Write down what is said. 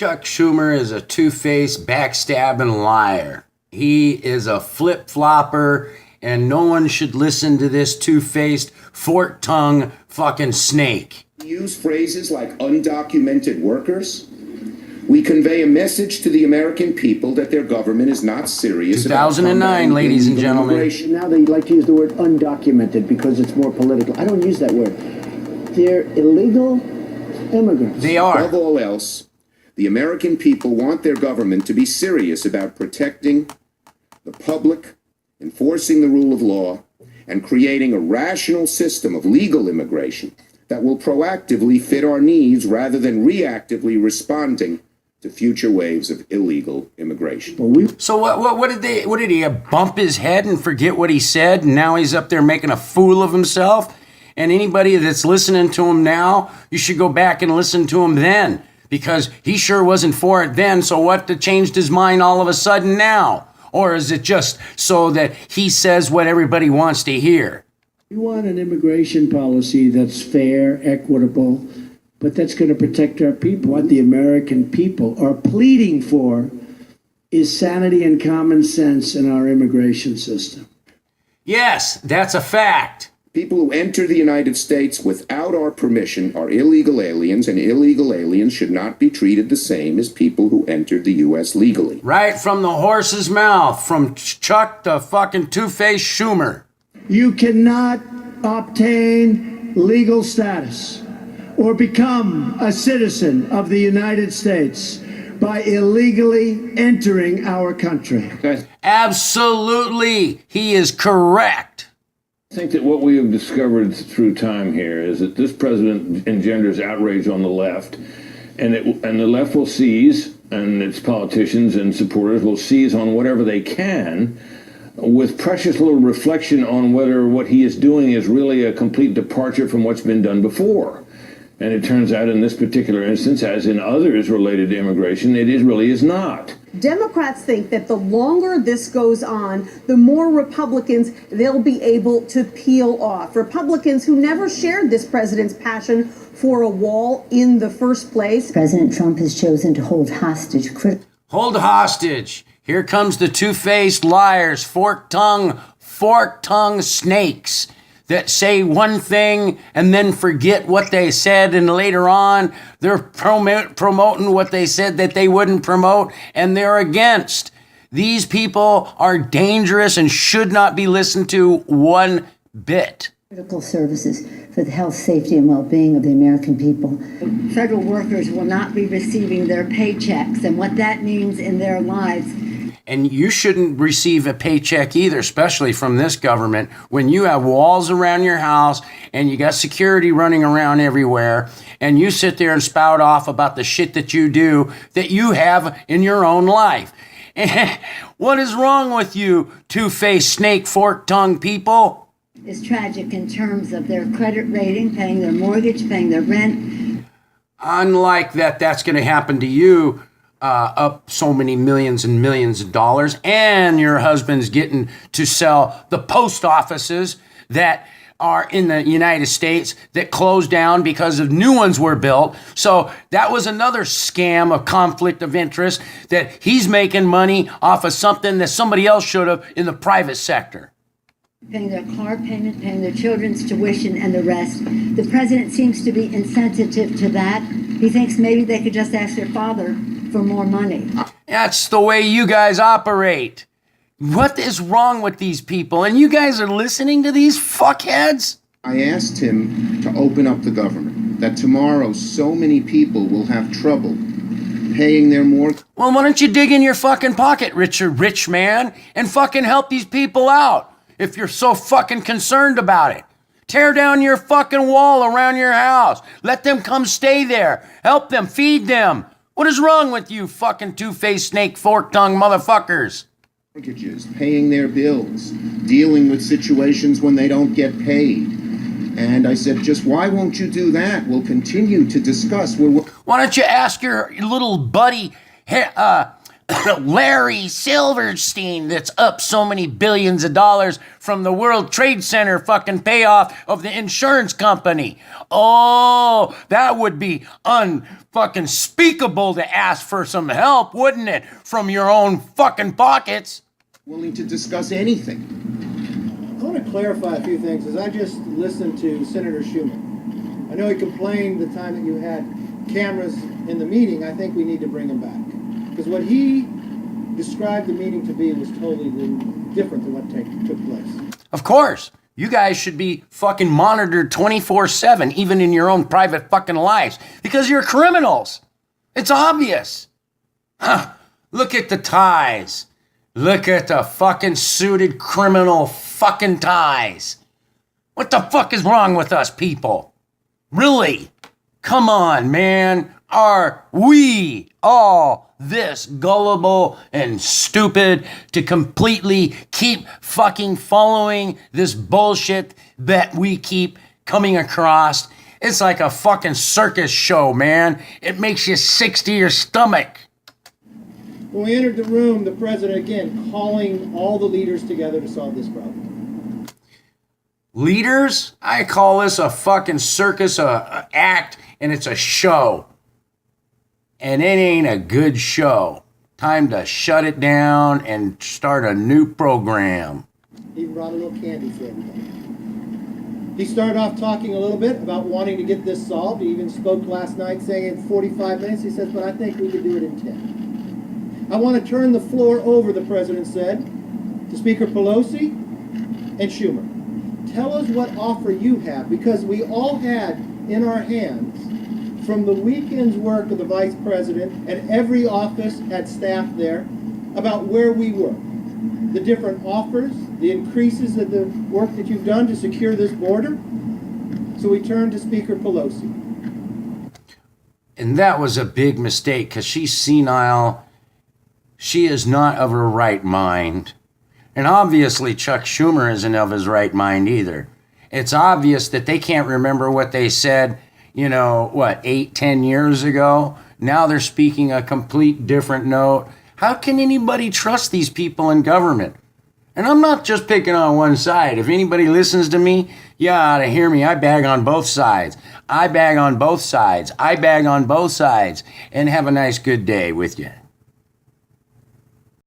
Chuck Schumer is a two-faced, backstabbing liar. He is a flip-flopper, and no one should listen to this two-faced, fork-tongued fucking snake. We use phrases like undocumented workers. We convey a message to the American people that their government is not serious. 2009, ladies and gentlemen. Now they like to use the word undocumented because it's more political. I don't use that word. They're illegal immigrants. They are. Above all else, the American people want their government to be serious about protecting the public, enforcing the rule of law, and creating a rational system of legal immigration that will proactively fit our needs rather than reactively responding to future waves of illegal immigration. So what did he bump his head and forget what he said, and now he's up there making a fool of himself? And anybody that's listening to him now, you should go back and listen to him then, because he sure wasn't for it then. So what changed his mind all of a sudden now? Or is it just so that he says what everybody wants to hear? We want an immigration policy that's fair, equitable, but that's going to protect our people. What the American people are pleading for is sanity and common sense in our immigration system. Yes, that's a fact. People who enter the United States without our permission are illegal aliens, and illegal aliens should not be treated the same as people who entered the U.S. legally. Right from the horse's mouth, from Chuck to fucking two-faced Schumer. You cannot obtain legal status or become a citizen of the United States by illegally entering our country. Absolutely, he is correct. I think that what we have discovered through time here is that this president engenders outrage on the left, and the left will seize, and its politicians and supporters will seize on whatever they can, with precious little reflection on whether what he is doing is really a complete departure from what's been done before. And it turns out in this particular instance, as in others related to immigration, really is not. Democrats think that the longer this goes on, the more Republicans they'll be able to peel off. Republicans who never shared this president's passion for a wall in the first place. President Trump has chosen to hold hostage. Hold hostage. Here comes the two-faced liars, fork-tongued snakes that say one thing and then forget what they said, and later on they're promoting what they said that they wouldn't promote, and they're against. These people are dangerous and should not be listened to one bit. Critical services for the health, safety, and well-being of the American people. Federal workers will not be receiving their paychecks and what that means in their lives. And you shouldn't receive a paycheck either, especially from this government, when you have walls around your house and you got security running around everywhere, and you sit there and spout off about the shit that you do that you have in your own life. What is wrong with you, two-faced, snake, fork-tongued people? It's tragic in terms of their credit rating, paying their mortgage, paying their rent. Unlike that's going to happen to you, up so many millions and millions of dollars, and your husband's getting to sell the post offices that are in the United States that closed down because of new ones were built. So that was another scam of conflict of interest, that he's making money off of something that somebody else should have in the private sector. Paying their car payment, paying their children's tuition, and the rest. The president seems to be insensitive to that. He thinks maybe they could just ask their father for more money. That's the way you guys operate. What is wrong with these people? And you guys are listening to these fuckheads? I asked him to open up the government, that tomorrow so many people will have trouble paying their mortgage. Well, why don't you dig in your fucking pocket, rich man, and fucking help these people out if you're so fucking concerned about it. Tear down your fucking wall around your house. Let them come stay there. Help them, feed them. What is wrong with you fucking two-faced, snake, fork-tongued motherfuckers? Mortgages, paying their bills, dealing with situations when they don't get paid. And I said, just why won't you do that? We'll continue to discuss. Why don't you ask your little buddy, Larry Silverstein, that's up so many billions of dollars from the World Trade Center fucking payoff of the insurance company. Oh, that would be fucking speakable to ask for some help, wouldn't it? From your own fucking pockets. Willing to discuss anything. I want to clarify a few things as I just listened to Senator Schumer. I know he complained the time that you had cameras in the meeting. I think we need to bring him back. Because what he described the meeting to be was totally different than what took place. Of course. You guys should be fucking monitored 24/7, even in your own private fucking lives, because you're criminals. It's obvious. Look at the ties. Look at the fucking suited criminal fucking ties. What the fuck is wrong with us people? Really? Come on, man. Are we all this gullible and stupid to completely keep fucking following this bullshit that we keep coming across? It's like a fucking circus show, man. It makes you sick to your stomach. When we entered the room, the president, again, calling all the leaders together to solve this problem. Leaders? I call this a fucking circus, a act, and it's a show. And it ain't a good show. Time to shut it down and start a new program. He brought a little candy for everybody. He started off talking a little bit about wanting to get this solved. He even spoke last night saying in 45 minutes, he says, but I think we could do it in 10. I want to turn the floor over, the president said, to Speaker Pelosi and Schumer. Tell us what offer you have, because we all had in our hands from the weekend's work of the vice president, and every office had staff there, about where we were. The different offers, the increases of the work that you've done to secure this border. So we turned to Speaker Pelosi. And that was a big mistake, because she's senile. She is not of her right mind. And obviously Chuck Schumer isn't of his right mind either. It's obvious that they can't remember what they said, 8-10 years ago. Now they're speaking a complete different note. How can anybody trust these people in government? And I'm not just picking on one side. If anybody listens to me, you ought to hear me. I bag on both sides. I bag on both sides. I bag on both sides. And have a nice good day with you.